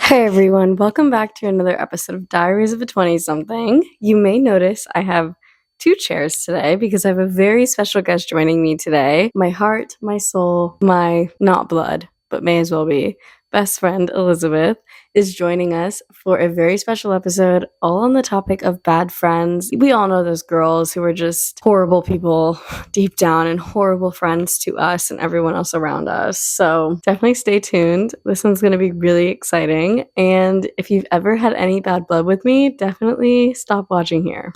Hey everyone, welcome back to another episode of Diaries of a 20-something. You may notice I have two chairs today because I have a very special guest joining me today. My heart, my soul, my not blood, but may as well be, best friend Elizabeth is joining us for a very special episode all on the topic of bad friends. We all know those girls who are just horrible people deep down and horrible friends to us and everyone else around us. So definitely stay tuned. This one's going to be really exciting. And if you've ever had any bad blood with me, definitely stop watching here.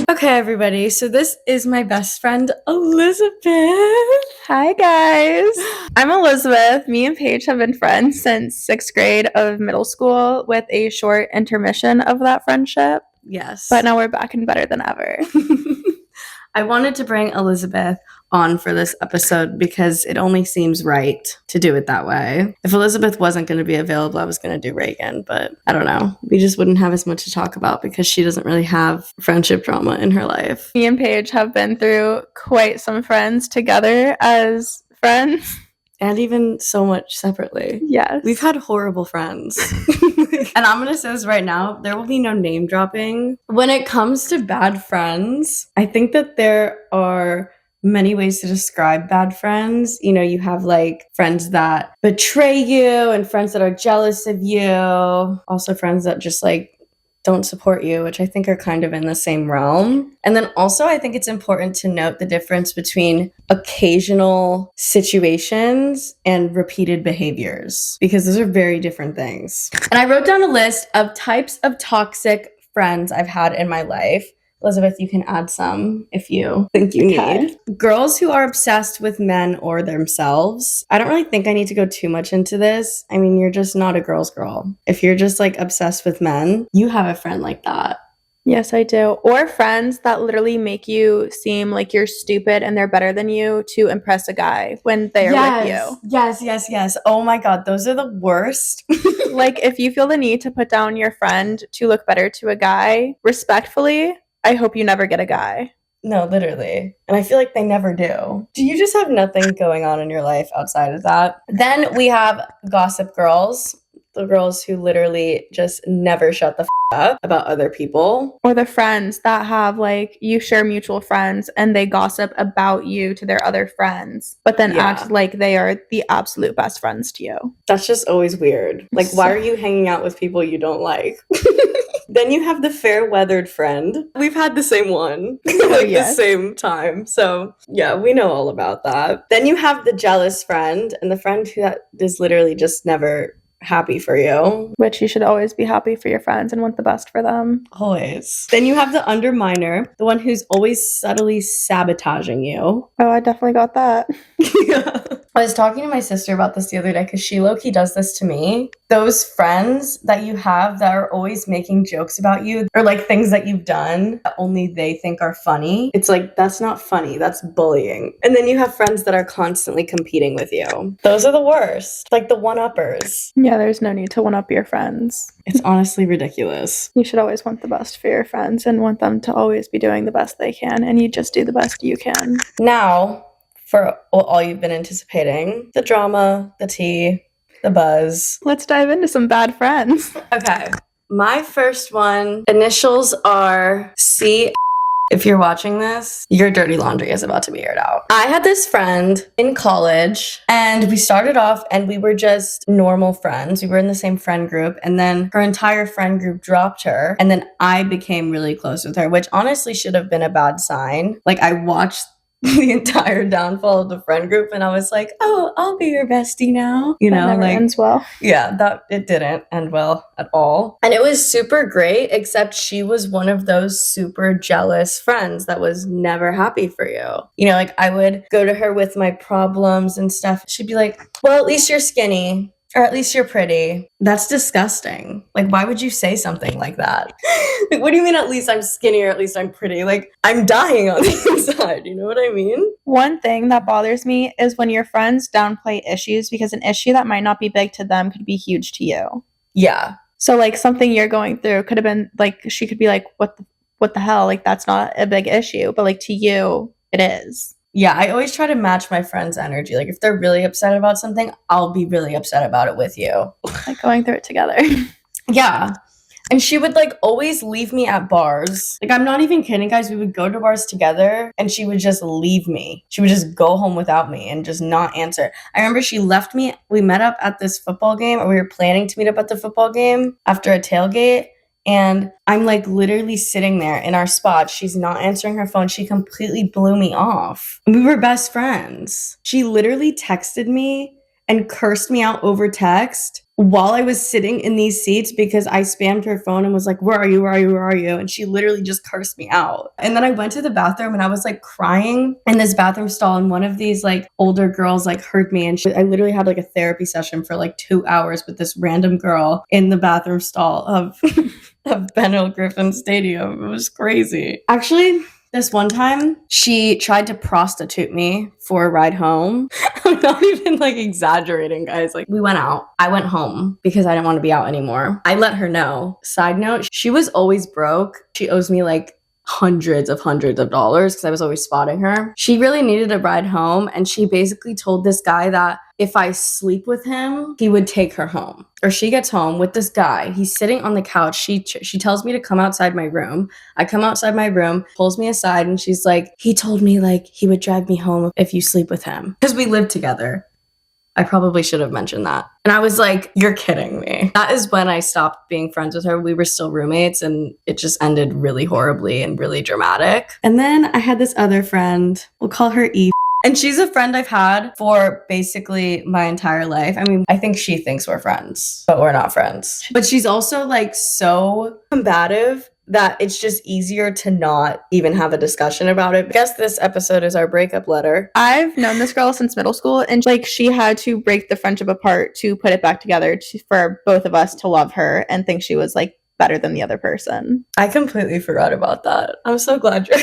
Okay, everybody, so this is my best friend, Elizabeth. Hi, guys. I'm Elizabeth. Me and Paige have been friends since 6th grade of middle school with a short intermission of that friendship. Yes. But now we're back and better than ever. I wanted to bring Elizabeth on for this episode because it only seems right to do it that way. If Elizabeth wasn't going to be available, I was going to do Reagan, but I don't know. We just wouldn't have as much to talk about because she doesn't really have friendship drama in her life. Me and Paige have been through quite some friends together as friends. And even so much separately. Yes. We've had horrible friends. And I'm going to say this right now, there will be no name dropping. When it comes to bad friends, I think that there are many ways to describe bad friends. You know, you have like friends that betray you and friends that are jealous of you. Also friends that just like don't support you, which I think are kind of in the same realm. And then also I think it's important to note the difference between occasional situations and repeated behaviors, because those are very different things. And I wrote down a list of types of toxic friends I've had in my life. Elizabeth, you can add some if you think you need. Girls who are obsessed with men or themselves. I don't really think I need to go too much into this. I mean, you're just not a girl's girl. If you're just like obsessed with men, you have a friend like that. Yes, I do. Or friends that literally make you seem like you're stupid and they're better than you to impress a guy when they're with you. Yes. Oh my God, those are the worst. Like, if you feel the need to put down your friend to look better to a guy, respectfully, I hope you never get a guy. No, literally. And I feel like they never do. Do you just have nothing going on in your life outside of that? Then we have gossip girls. The girls who literally just never shut the up about other people. Or the friends that have, like, you share mutual friends and they gossip about you to their other friends, but then act like they are the absolute best friends to you. That's just always weird. Like, why are you hanging out with people you don't like? Then you have the fair-weathered friend. We've had the same one, the same time. So, yeah, we know all about that. Then you have the jealous friend and the friend who is literally just never happy for you. Which you should always be happy for your friends and want the best for them. Always. Then you have the underminer, the one who's always subtly sabotaging you. Oh, I definitely got that. Yeah. I was talking to my sister about this the other day because she low-key does this to me. Those friends that you have that are always making jokes about you or like things that you've done that only they think are funny. It's like, that's not funny. That's bullying. And then you have friends that are constantly competing with you. Those are the worst. Like the one-uppers. Yeah, there's no need to one-up your friends. It's honestly ridiculous. You should always want the best for your friends and want them to always be doing the best they can, and you just do the best you can. Now, for all you've been anticipating, the drama, the tea, the buzz. Let's dive into some bad friends. Okay. My first one, initials are C. If you're watching this, your dirty laundry is about to be aired out. I had this friend in college and we started off and we were just normal friends. We were in the same friend group and then her entire friend group dropped her and then I became really close with her, which honestly should have been a bad sign. Like I watched the entire downfall of the friend group and I was like, oh, I'll be your bestie now. You know, never like ends well. Yeah, that it didn't end well at all. And it was super great, except she was one of those super jealous friends that was never happy for you. You know, like I would go to her with my problems and stuff. She'd be like, well, at least you're skinny. Or at least you're pretty. That's disgusting. Like, why would you say something like that? Like, what do you mean at least I'm skinny or at least I'm pretty? Like, I'm dying on the inside. You know what I mean? One thing that bothers me is when your friends downplay issues because an issue that might not be big to them could be huge to you. Yeah. So, like, something you're going through could have been, like, she could be like, what what the hell? Like, that's not a big issue. But like to you, it is. Yeah, I always try to match my friends' energy. Like if they're really upset about something, I'll be really upset about it with you. Like going through it together. Yeah. And she would like always leave me at bars. Like I'm not even kidding, guys. We would go to bars together and she would just leave me. She would just go home without me and just not answer. I remember she left me. We met up at this football game, or we were planning to meet up at the football game after a tailgate. And I'm like literally sitting there in our spot. She's not answering her phone. She completely blew me off. We were best friends. She literally texted me and cursed me out over text while I was sitting in these seats because I spammed her phone and was like, where are you? Where are you? Where are you? And she literally just cursed me out. And then I went to the bathroom and I was like crying in this bathroom stall. And one of these like older girls like heard me. And I literally had like a therapy session for like 2 hours with this random girl in the bathroom stall of Ben Hill Griffin Stadium. It was crazy. Actually, this one time, she tried to prostitute me for a ride home. I'm not even like exaggerating, guys. Like we went out. I went home because I didn't want to be out anymore. I let her know. Side note, she was always broke. She owes me like hundreds of dollars because I was always spotting her. She really needed a ride home, and she basically told this guy that if I sleep with him, he would take her home. Or she gets home with this guy. He's sitting on the couch. She tells me to come outside my room. I come outside my room, pulls me aside, and she's like, he told me like he would drive me home if you sleep with him. Because we live together. I probably should have mentioned that. And I was like, you're kidding me. That is when I stopped being friends with her. We were still roommates and it just ended really horribly and really dramatic. And then I had this other friend. We'll call her Eve. And she's a friend I've had for basically my entire life. I mean, I think she thinks we're friends, but we're not friends. But she's also like so combative that it's just easier to not even have a discussion about it. I guess this episode is our breakup letter. I've known this girl since middle school, and like she had to break the friendship apart to put it back together for both of us to love her and think she was like better than the other person. I completely forgot about that. I'm so glad you're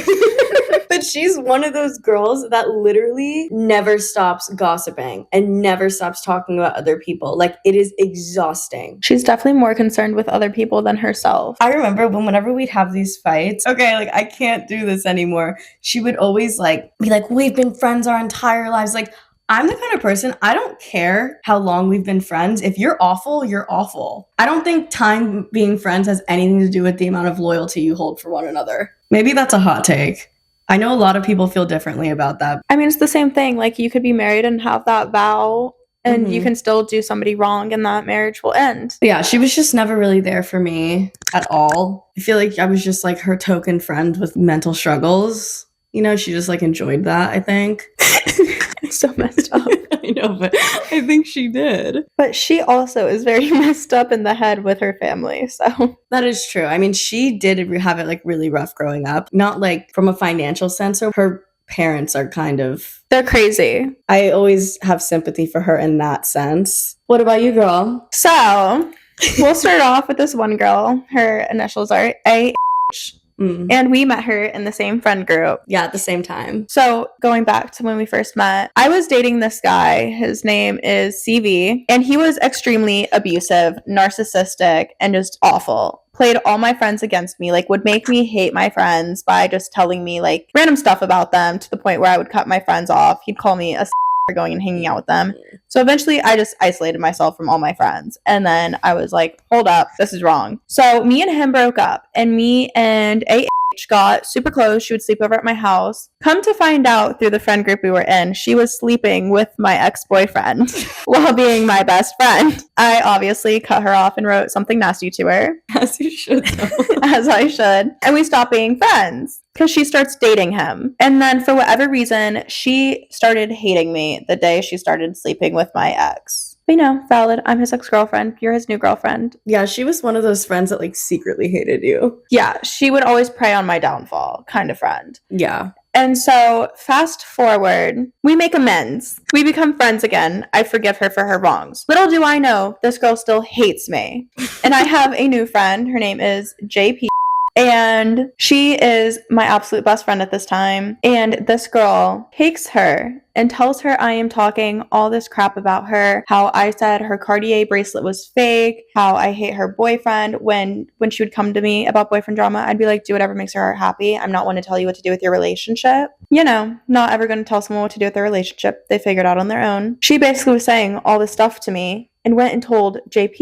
But she's one of those girls that literally never stops gossiping and never stops talking about other people. Like, it is exhausting. She's definitely more concerned with other people than herself. I remember whenever we'd have these fights, okay, like, I can't do this anymore. She would always, like, be like, we've been friends our entire lives. Like, I'm the kind of person, I don't care how long we've been friends. If you're awful, you're awful. I don't think time being friends has anything to do with the amount of loyalty you hold for one another. Maybe that's a hot take. I know a lot of people feel differently about that. I mean, it's the same thing. Like, you could be married and have that vow, and you can still do somebody wrong, and that marriage will end. Yeah, she was just never really there for me at all. I feel like I was just like her token friend with mental struggles. You know, she just like enjoyed that, I think. It's so messed up. I know, but I think she did. But she also is very messed up in the head with her family, so. That is true. I mean, she did have it like really rough growing up. Not like from a financial sense. So her parents are kind of... They're crazy. I always have sympathy for her in that sense. What about you, girl? So, we'll start off with this one girl. Her initials are A-H. And we met her in the same friend group. Yeah, at the same time. So going back to when we first met, I was dating this guy. His name is CV. And he was extremely abusive, narcissistic, and just awful. Played all my friends against me, like would make me hate my friends by just telling me like random stuff about them to the point where I would cut my friends off. He'd call me a for going and hanging out with them. So eventually I just isolated myself from all my friends. And then I was like, hold up, this is wrong. So me and him broke up, and me and A got super close. She would sleep over at my house. Come to find out through the friend group we were in, she was sleeping with my ex-boyfriend while being my best friend. I obviously cut her off and wrote something nasty to her. As you should, though. As I should. And we stopped being friends because she starts dating him. And then for whatever reason, she started hating me the day she started sleeping with my ex. But, you know, valid. I'm his ex-girlfriend. You're his new girlfriend. Yeah, she was one of those friends that like secretly hated you. Yeah, she would always prey on my downfall kind of friend. Yeah. And so fast forward, we make amends. We become friends again. I forgive her for her wrongs. Little do I know, this girl still hates me. And I have a new friend. Her name is JP. And she is my absolute best friend at this time. And this girl takes her and tells her I am talking all this crap about her, how I said her Cartier bracelet was fake, how I hate her boyfriend. When she would come to me about boyfriend drama, I'd be like, do whatever makes your heart happy. I'm not one to tell you what to do with your relationship. You know, not ever going to tell someone what to do with their relationship. They figure it out on their own. She basically was saying all this stuff to me and went and told JP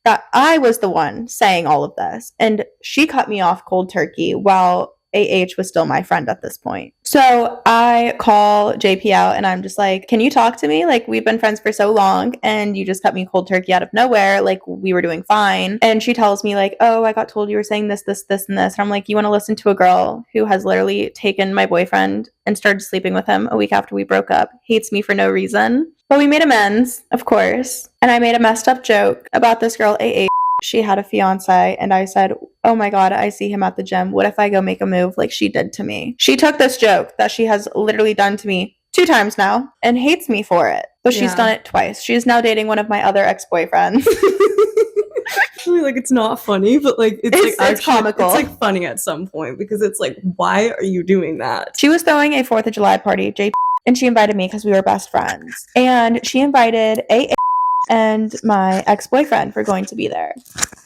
that I was the one saying all of this. And she cut me off cold turkey while AH was still my friend at this point. So I call JP out and I'm just like, can you talk to me? Like, we've been friends for so long and you just cut me cold turkey out of nowhere. Like, we were doing fine. And she tells me like, oh, I got told you were saying this, this, this, and this. And I'm like, you want to listen to a girl who has literally taken my boyfriend and started sleeping with him a week after we broke up, hates me for no reason. But we made amends, of course. And I made a messed up joke about this girl, AH. She had a fiance, and I said, oh my God, I see him at the gym. What if I go make a move like she did to me? She took this joke that she has literally done to me 2 times now and hates me for it. But she's done it twice. She is now dating one of my other ex-boyfriends. Actually, like, it's not funny, but like it's actually comical. It's like funny at some point because it's like, why are you doing that? She was throwing a 4th of July party, JP, and she invited me because we were best friends. And she invited AA and my ex-boyfriend were going to be there.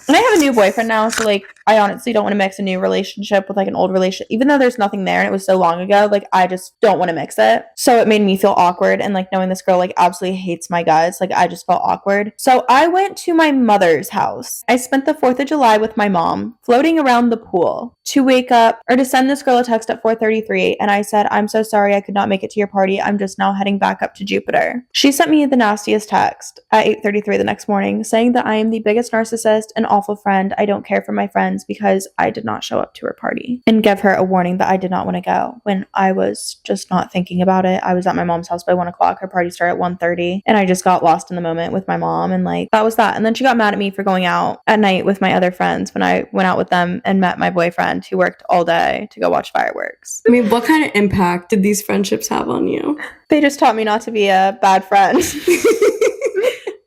And I have a new boyfriend now, so like I honestly don't want to mix a new relationship with like an old relationship. Even though there's nothing there and it was so long ago, like I just don't want to mix it. So it made me feel awkward, and like knowing this girl like absolutely hates my guts, like I just felt awkward. So I went to my mother's house. I spent the 4th of July with my mom, floating around the pool, to wake up or to send this girl a text at 4:33, and I said, I'm so sorry I could not make it to your party. I'm just now heading back up to Jupiter. She sent me the nastiest text at 8:33 the next morning saying that I am the biggest narcissist and awful friend. I don't care for my friends because I did not show up to her party, and give her a warning that I did not want to go when I was just not thinking about it. I was at my mom's house by 1 o'clock. Her party started at 1:30, and I just got lost in the moment with my mom, and like that was that. And then she got mad at me for going out at night with my other friends when I went out with them and met my boyfriend who worked all day to go watch fireworks. I mean, what kind of impact did these friendships have on you? They just taught me not to be a bad friend.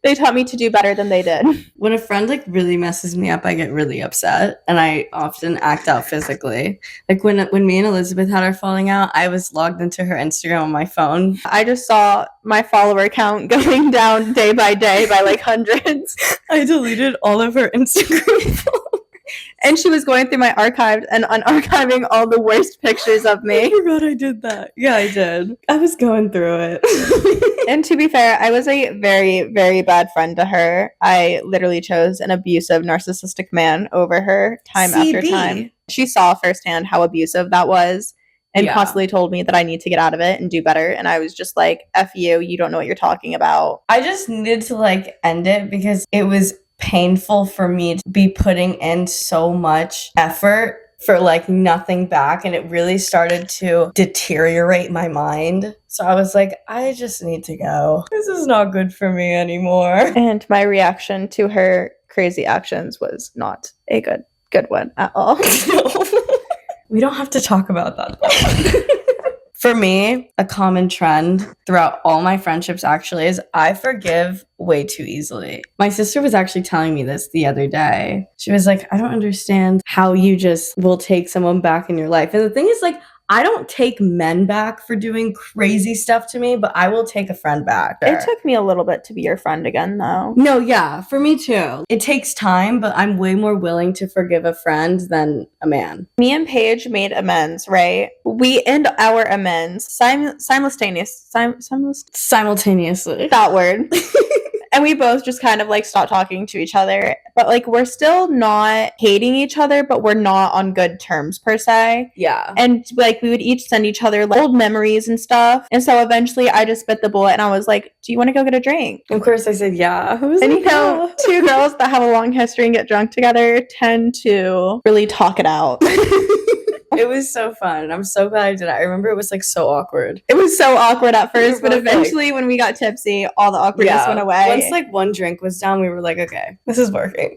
They taught me to do better than they did. When a friend like really messes me up, I get really upset, and I often act out physically. Like when me and Elizabeth had our falling out, I was logged into her Instagram on my phone. I just saw my follower count going down day by day by like hundreds. I deleted all of her Instagram followers. And she was going through my archives and unarchiving all the worst pictures of me. I forgot I did that. Yeah, I did. I was going through it. And to be fair, I was a very, very bad friend to her. I literally chose an abusive, narcissistic man over her time after time. She saw firsthand how abusive that was and constantly told me that I need to get out of it and do better. And I was just like, F you don't know what you're talking about. I just needed to like end it because it was painful for me to be putting in so much effort for like nothing back, and it really started to deteriorate my mind. So I was like, I just need to go. This is not good for me anymore. And my reaction to her crazy actions was not a good one at all. No. We don't have to talk about that. For me, a common trend throughout all my friendships actually is I forgive way too easily. My sister was actually telling me this the other day. She was like, I don't understand how you just will take someone back in your life. And the thing is, like, I don't take men back for doing crazy stuff to me, but I will take a friend back. It took me a little bit to be your friend again, though. No, yeah, for me too. It takes time, but I'm way more willing to forgive a friend than a man. Me and Paige made amends, right? We end our amends simultaneously. That word. And we both just kind of like stopped talking to each other. But like we're still not hating each other, but we're not on good terms per se. Yeah. And like we would each send each other like old memories and stuff. And so eventually I just bit the bullet and I was like, do you want to go get a drink? Of course I said yeah. And you know, 2 girls that have a long history and get drunk together tend to really talk it out. It was so fun. I'm so glad I did it. I remember it was like so awkward. It was so awkward at first, but eventually when we got tipsy, all the awkwardness went away. Once like one drink was down, we were like, okay, this is working.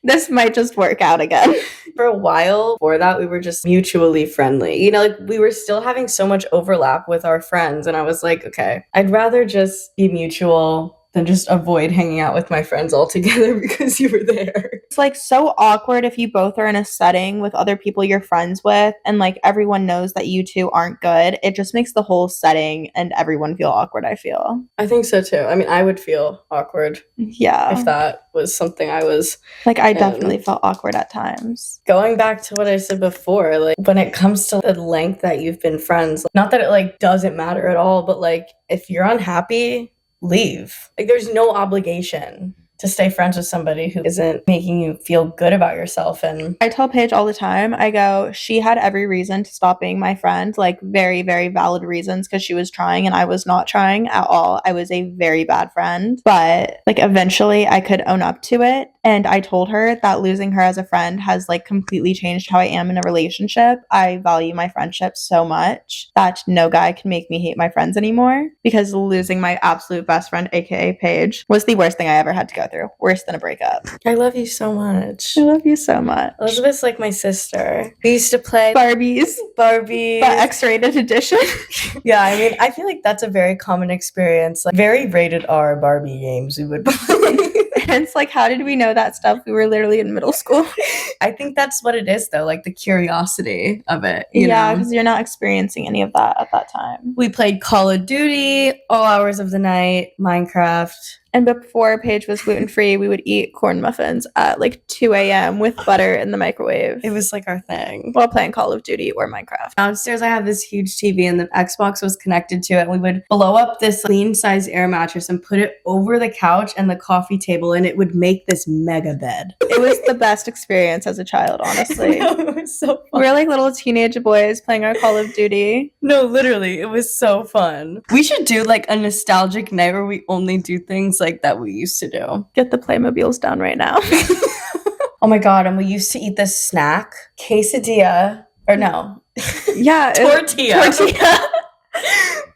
This might just work out again. For a while before that, we were just mutually friendly. You know, like we were still having so much overlap with our friends. And I was like, okay, I'd rather just be mutual than just avoid hanging out with my friends altogether because you were there. It's like so awkward if you both are in a setting with other people you're friends with and like everyone knows that you two aren't good. It just makes the whole setting and everyone feel awkward, I feel. I think so too. I mean, I would feel awkward Yeah. if that was something I was Like, I definitely felt awkward at times. Going back to what I said before, like when it comes to the length that you've been friends, not that it like doesn't matter at all, but like if you're unhappy, leave. Like there's no obligation to stay friends with somebody who isn't making you feel good about yourself. And I tell Paige all the time, I go, she had every reason to stop being my friend, like very, very valid reasons, because she was trying and I was not trying at all. I was a very bad friend, but like eventually I could own up to it. And I told her that losing her as a friend has like completely changed how I am in a relationship. I value my friendship so much that no guy can make me hate my friends anymore, because losing my absolute best friend, aka Paige, was the worst thing I ever had to go through. Worse than a breakup. I love you so much. I love you so much. Elizabeth's like my sister. We used to play Barbies, but X-rated edition. Yeah, I mean, I feel like that's a very common experience. Like very rated R Barbie games we would play. And it's like, how did we know that stuff? We were literally in middle school. I think that's what it is, though, like the curiosity of it. Yeah, because you're not experiencing any of that at that time. We played Call of Duty all hours of the night, Minecraft. And before Paige was gluten-free, we would eat corn muffins at like 2 a.m. with butter in the microwave. It was like our thing. While playing Call of Duty or Minecraft. Downstairs, I have this huge TV and the Xbox was connected to it. We would blow up this queen-size air mattress and put it over the couch and the coffee table, and it would make this mega bed. It was the best experience as a child, honestly. No, it was so fun. We were like little teenage boys playing our Call of Duty. No, literally, it was so fun. We should do like a nostalgic night where we only do things like that we used to do. Get the Playmobiles down right now. Oh my god, and we used to eat this snack, quesadilla, or no. Yeah. Tortilla.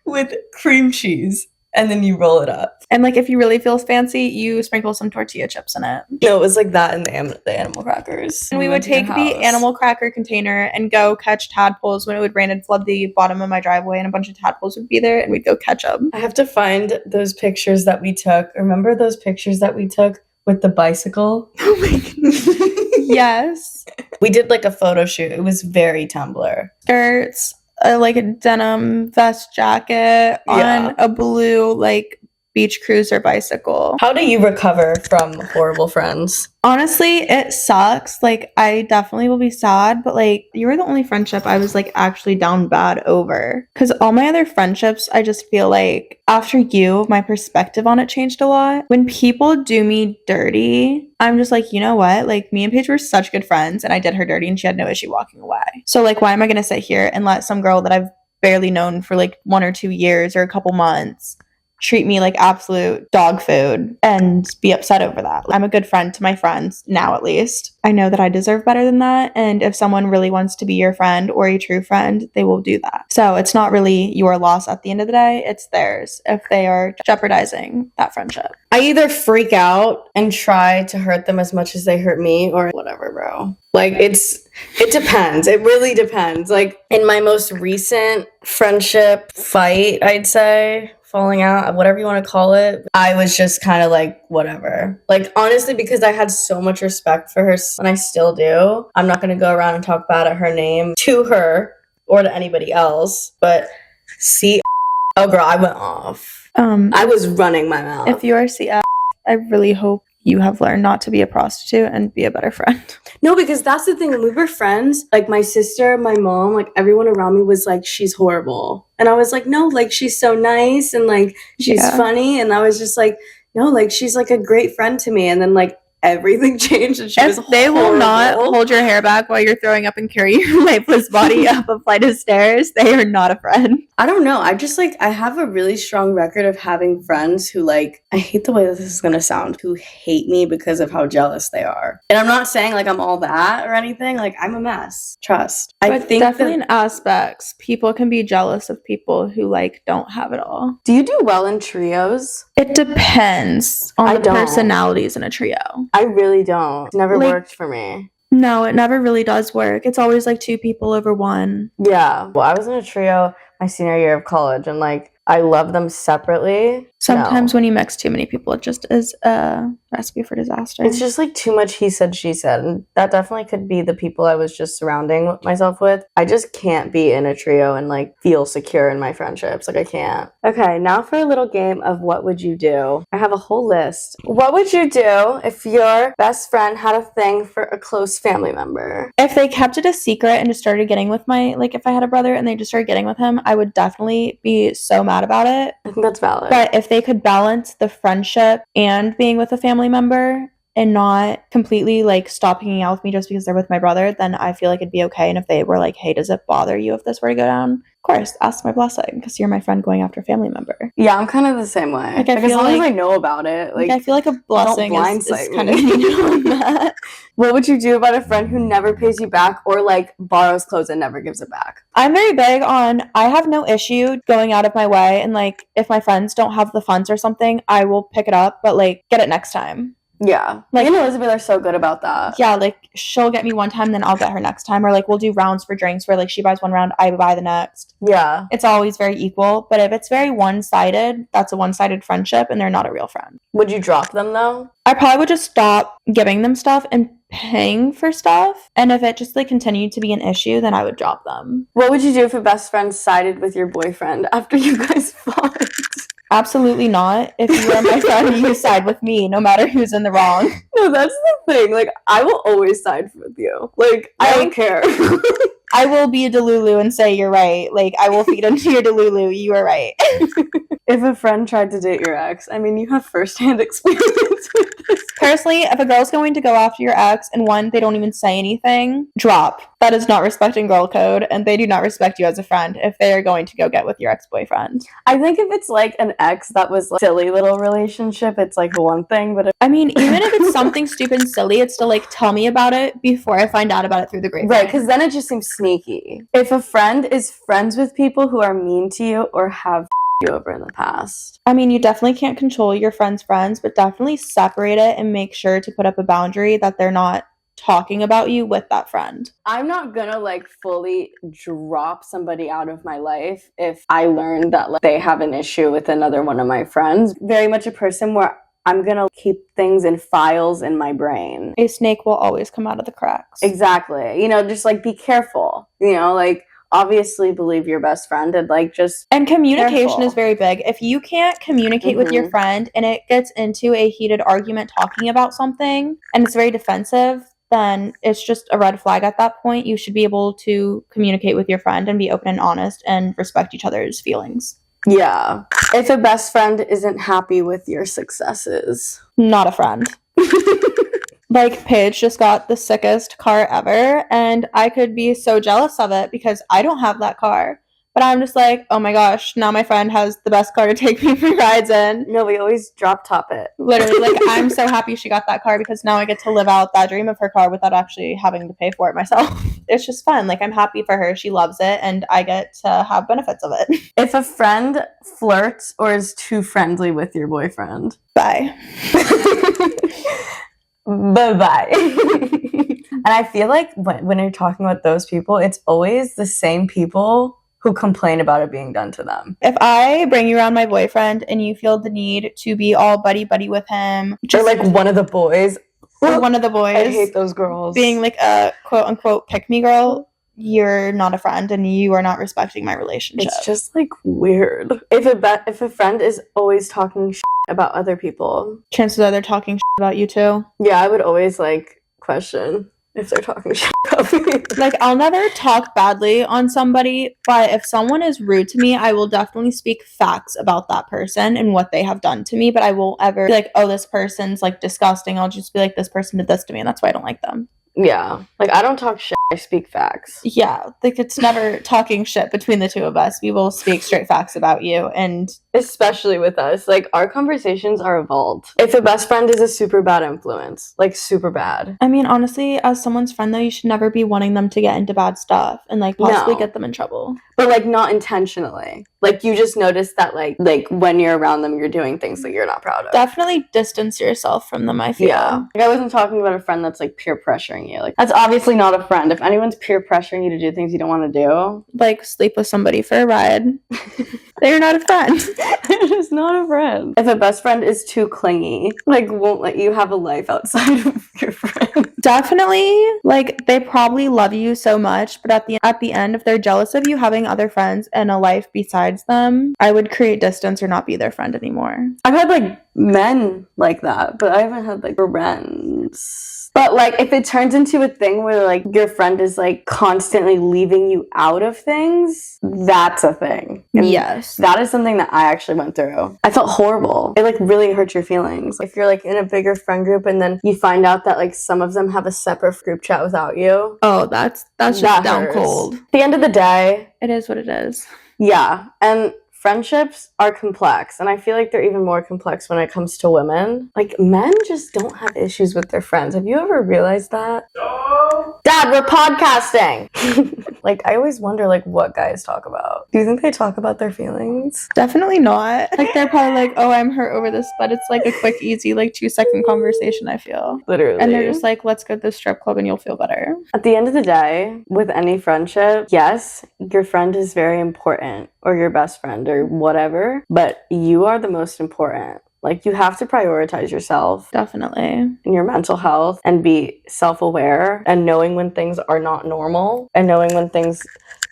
With cream cheese. And then you roll it up. And like if you really feel fancy, you sprinkle some tortilla chips in it. No, it was like that in the animal crackers. And we would take the animal cracker container and go catch tadpoles when it would rain and flood the bottom of my driveway, and a bunch of tadpoles would be there, and we'd go catch them. I have to find those pictures that we took. Remember those pictures that we took with the bicycle? Oh my god. Yes. We did like a photo shoot. It was very Tumblr. Skirts, like a denim vest jacket on a blue like beach cruiser bicycle. How do you recover from horrible friends? Honestly, it sucks. Like, I definitely will be sad, but like, you were the only friendship I was like actually down bad over. Because all my other friendships, I just feel like after you, my perspective on it changed a lot. When people do me dirty, I'm just like, you know what? Like, me and Paige were such good friends, and I did her dirty, and she had no issue walking away. So like, why am I gonna sit here and let some girl that I've barely known for like 1 or 2 years or a couple months treat me like absolute dog food and be upset over that? I'm a good friend to my friends now, at least. I know that I deserve better than that, and if someone really wants to be your friend or a true friend, they will do that. So it's not really your loss at the end of the day, it's theirs if they are jeopardizing that friendship. I either freak out and try to hurt them as much as they hurt me, or whatever, bro. Like, it depends. It really depends. Like, in my most recent friendship fight, I'd say, falling out, whatever you want to call it, I was just kind of like, whatever. Like, honestly, because I had so much respect for her, and I still do. I'm not going to go around and talk bad at her name to her or to anybody else, but oh girl, I went off. I was running my mouth. If you are CF, I really hope you have learned not to be a prostitute and be a better friend. No, because that's the thing. When we were friends, like my sister, my mom, like everyone around me was like, she's horrible. And I was like, no, like she's so nice and like she's funny. And I was just like, no, like she's like a great friend to me. And then like everything changed and she was horrible. They will not hold your hair back while you're throwing up and carry your lifeless body up a flight of stairs, they are not a friend. I don't know. I just like, I have a really strong record of having friends who like, I hate the way that this is going to sound, who hate me because of how jealous they are. And I'm not saying like I'm all that or anything. Like, I'm a mess. Trust. I think definitely in aspects, people can be jealous of people who like don't have it all. Do you do well in trios? It depends on the personalities in a trio. I really don't. It's never worked for me. No, it never really does work. It's always like 2 people over 1. Yeah. Well, I was in a trio my senior year of college, and like I love them separately. Sometimes No. when you mix too many people, it just is a recipe for disaster. It's just like too much he said, she said. And that definitely could be the people I was just surrounding myself with. I just can't be in a trio and like feel secure in my friendships. Like I can't. Okay, now for a little game of what would you do? I have a whole list. What would you do if your best friend had a thing for a close family member? If they kept it a secret and just started getting with if I had a brother and they just started getting with him, I would definitely be so mad about it. I think that's valid. But if they could balance the friendship and being with a family member and not completely like stop hanging out with me just because they're with my brother, then I feel like it'd be okay. And if they were like, hey, does it bother you if this were to go down? Of course, ask my blessing because you're my friend going after a family member. Yeah, I'm kind of the same way. Like, I as feel long as like- I know about it. Like I feel like a blessing is blindside kind of me. needed on that. What would you do about a friend who never pays you back or like borrows clothes and never gives it back? I'm very big on, I have no issue going out of my way, and like if my friends don't have the funds or something, I will pick it up, but like get it next time. Yeah. Like- Me and Elizabeth are so good about that. Yeah, like she'll get me one time, then I'll get her next time, or like we'll do rounds for drinks where like she buys one round, I buy the next. Yeah. It's always very equal, but if it's very one-sided, that's a one-sided friendship and they're not a real friend. Would you drop them though? I probably would just stop giving them stuff and paying for stuff, and if it just like continued to be an issue, then I would drop them. What would you do if a best friend sided with your boyfriend after you guys fought? Absolutely not. If you are my friend, you side with me, no matter who's in the wrong. No, that's the thing. Like, I will always side with you. Like, I don't care. I will be a Delulu and say you're right. Like, I will feed into your Delulu. You are right. If a friend tried to date your ex, I mean, you have firsthand experience with this. Personally, if a girl's going to go after your ex and one, they don't even say anything, drop. That is not respecting girl code, and they do not respect you as a friend if they are going to go get with your ex-boyfriend. I think if it's like an ex that was like silly little relationship, it's like one thing, but I mean, even if it's something stupid and silly, it's still like, tell me about it before I find out about it through the grapevine. right, because then it just seems sneaky. If a friend is friends with people who are mean to you or have you over in the past. I mean, you definitely can't control your friend's friends, but definitely separate it and make sure to put up a boundary that they're not talking about you with that friend. I'm not gonna like fully drop somebody out of my life if I learn that like they have an issue with another one of my friends. Very much a person where I'm gonna keep things in files in my brain. A snake will always come out of the cracks. Exactly. You know, just like be careful. You know, like obviously believe your best friend and like just And communication careful. is very big. If you can't communicate with your Mhm. friend and it gets into a heated argument talking about something and it's very defensive, then it's just a red flag at that point. You should be able to communicate with your friend and be open and honest and respect each other's feelings. yeah. If a best friend isn't happy with your successes. Not a friend. Like, Paige just got the sickest car ever, and I could be so jealous of it because I don't have that car. But I'm just like, oh my gosh, now my friend has the best car to take me for rides in. No, we always drop top it. Literally, like, I'm so happy she got that car because now I get to live out that dream of her car without actually having to pay for it myself. It's just fun. Like, I'm happy for her. She loves it, and I get to have benefits of it. If a friend flirts or is too friendly with your boyfriend. Bye. Bye-bye. And I feel like when you're talking about those people, it's always the same people who complain about it being done to them. If I bring you around my boyfriend and you feel the need to be all buddy-buddy with him, Or like one of the boys. or one of the boys I hate those girls. being like a quote-unquote pick-me girl, you're not a friend and you are not respecting my relationship. It's just like weird. If a friend is always talking shit about other people, Chances are they're talking shit about you too. yeah, I would always like question if they're talking shit about me. Like, I'll never talk badly on somebody, but if someone is rude to me, I will definitely speak facts about that person and what they have done to me, but I won't ever be like, oh, this person's like disgusting. I'll just be like, this person did this to me and that's why I don't like them. Yeah, like I don't talk shit, I speak facts. Yeah, like it's never talking shit between the two of us. We will speak straight facts about you, and Especially with us, like our conversations are evolved. If a best friend is a super bad influence, like super bad. I mean, honestly, as someone's friend though, you should never be wanting them to get into bad stuff and like possibly No. get them in trouble. But like not intentionally. Like you just notice that like when you're around them, you're doing things that you're not proud of. Definitely distance yourself from them, I feel. Yeah. Like I wasn't talking about a friend that's like peer pressuring you. Like that's obviously not a friend. If anyone's peer pressuring you to do things you don't want to do. Like sleep with somebody for a ride. They're not a friend. They're just not a friend. If a best friend is too clingy, like won't let you have a life outside of your friend. Definitely, like they probably love you so much, but at the end, if they're jealous of you having other friends and a life besides them, I would create distance or not be their friend anymore. I've had like men like that, but I haven't had like friends. But like if it turns into a thing where like your friend is like constantly leaving you out of things, that's a thing. And yes. that is something that I actually went through. I felt horrible. It like really hurts your feelings. If you're like in a bigger friend group and then you find out that like some of them have a separate group chat without you. Oh, that's just that down hurts. cold. At the end of the day, it is what it is. Yeah. And friendships are complex, and I feel like they're even more complex when it comes to women. Like, men just don't have issues with their friends. Have you ever realized that? No. Dad, we're podcasting! Like, I always wonder, like, what guys talk about. Do you think they talk about their feelings? Definitely not. Like, they're probably like, oh, I'm hurt over this, but it's like a quick, easy, like 2-second conversation, I feel. Literally. And they're just like, let's go to the strip club and you'll feel better. At the end of the day, with any friendship, yes, your friend is very important, or your best friend, or whatever, but you are the most important. Like, you have to prioritize yourself. Definitely. And your mental health, and be self-aware, and knowing when things are not normal, and knowing when things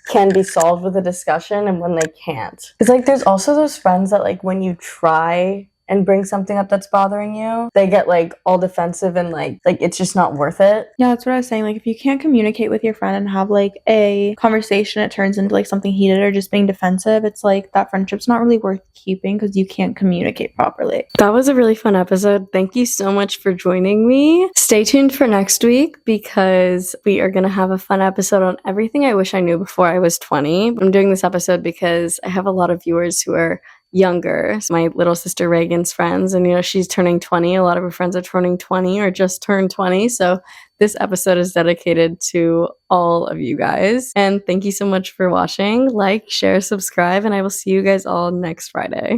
can be solved with a discussion and when they can't. Because, like, there's also those friends that, like, when you try and bring something up that's bothering you, they get like all defensive and like it's just not worth it. Yeah, that's what I was saying. Like, if you can't communicate with your friend and have like a conversation, it turns into like something heated or just being defensive, it's like that friendship's not really worth keeping because you can't communicate properly. That was a really fun episode. Thank you so much for joining me. Stay tuned for next week because we are going to have a fun episode on everything I wish I knew before I was 20. I'm doing this episode because I have a lot of viewers who are younger. So my little sister Reagan's friends, and you know, she's turning 20. A lot of her friends are turning 20 or just turned 20. So this episode is dedicated to all of you guys. And thank you so much for watching. Like, share, subscribe, and I will see you guys all next Friday.